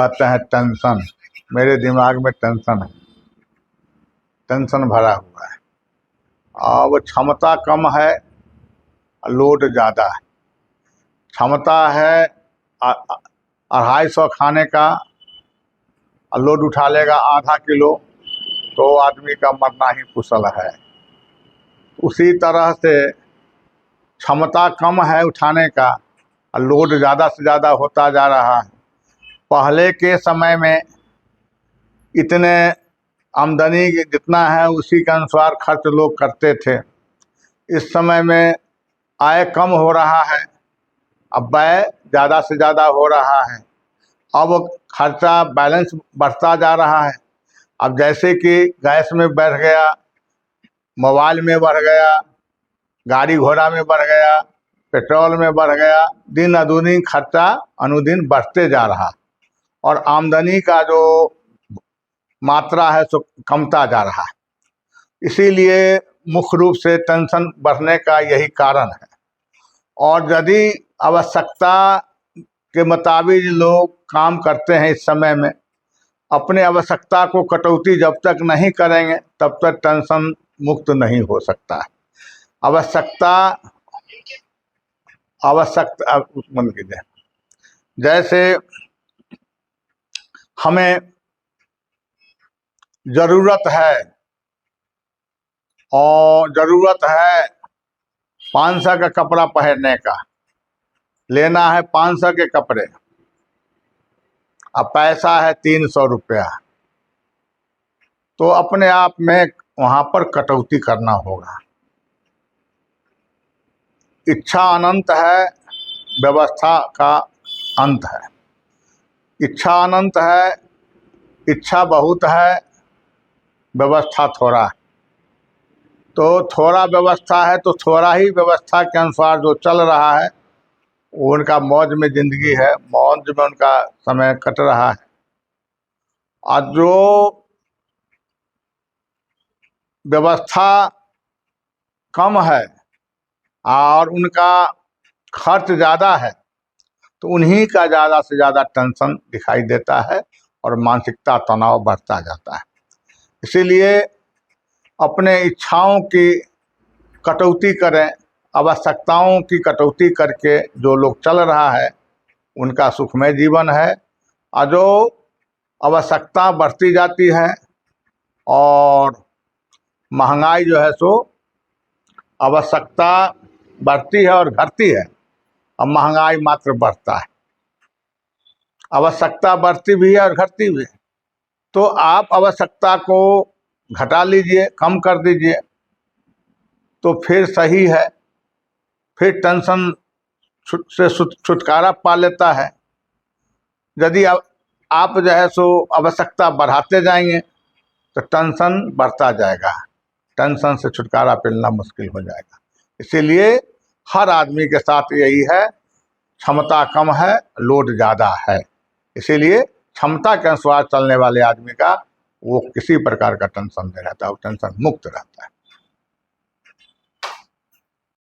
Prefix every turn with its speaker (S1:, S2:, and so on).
S1: कहते हैं टेंशन। मेरे दिमाग में टेंशन है, टेंशन भरा हुआ है। अब क्षमता कम है, लोड ज़्यादा है। क्षमता है 250 खाने का, लोड उठा लेगा आधा किलो तो आदमी का मरना ही कुशल है। उसी तरह से क्षमता कम है उठाने का, लोड ज़्यादा से ज़्यादा होता जा रहा है। पहले के समय में इतने आमदनी जितना है उसी के अनुसार खर्च लोग करते थे। इस समय में आय कम हो रहा है, अब व्यय ज़्यादा से ज़्यादा हो रहा है। अब खर्चा बैलेंस बढ़ता जा रहा है। अब जैसे कि गैस में बढ़ गया, मोबाइल में बढ़ गया, गाड़ी घोड़ा में बढ़ गया, पेट्रोल में बढ़ गया, दिन अदुनी खर्चा अनुदिन बढ़ते जा रहा और आमदनी का जो मात्रा है सो कमता जा रहा है। इसीलिए मुख्य रूप से टेंशन बढ़ने का यही कारण है। और यदि आवश्यकता के मुताबिक लोग काम करते हैं इस समय में, अपने आवश्यकता को कटौती जब तक नहीं करेंगे तब तक टेंशन मुक्त नहीं हो सकता है। आवश्यकता मन कीजिए, जैसे हमें ज़रूरत है और ज़रूरत है 500 का कपड़ा पहनने का, लेना है 500 के कपड़े, अब पैसा है 300 रुपया, तो अपने आप में वहाँ पर कटौती करना होगा। इच्छा अनंत है, व्यवस्था का अंत है। इच्छा अनंत है, इच्छा बहुत है, व्यवस्था थोड़ा है। तो थोड़ा व्यवस्था है तो थोड़ा ही व्यवस्था के अनुसार जो चल रहा है वो उनका मौज में ज़िंदगी है, मौज में उनका समय कट रहा है। और जो व्यवस्था कम है और उनका खर्च ज़्यादा है तो उन्हीं का ज़्यादा से ज़्यादा टेंशन दिखाई देता है और मानसिकता तनाव बढ़ता जाता है। इसीलिए अपने इच्छाओं की कटौती करें, आवश्यकताओं की कटौती करके जो लोग चल रहा है उनका सुखमय जीवन है। और जो आवश्यकता बढ़ती जाती है और महंगाई जो है सो आवश्यकता बढ़ती है और घटती है और महंगाई मात्र बढ़ता है। आवश्यकता बढ़ती भी है और घटती भी है, तो आप आवश्यकता को घटा लीजिए, कम कर दीजिए तो फिर सही है, फिर टेंशन से छुटकारा पा लेता है। यदि आप जो है सो आवश्यकता बढ़ाते जाएंगे तो टेंशन बढ़ता जाएगा, टेंशन से छुटकारा मिलना मुश्किल हो जाएगा। इसीलिए हर आदमी के साथ यही है, क्षमता कम है, लोड ज़्यादा है। इसीलिए क्षमता के अनुसार चलने वाले आदमी का वो किसी प्रकार का टेंशन नहीं रहता, वो टेंशन मुक्त रहता है।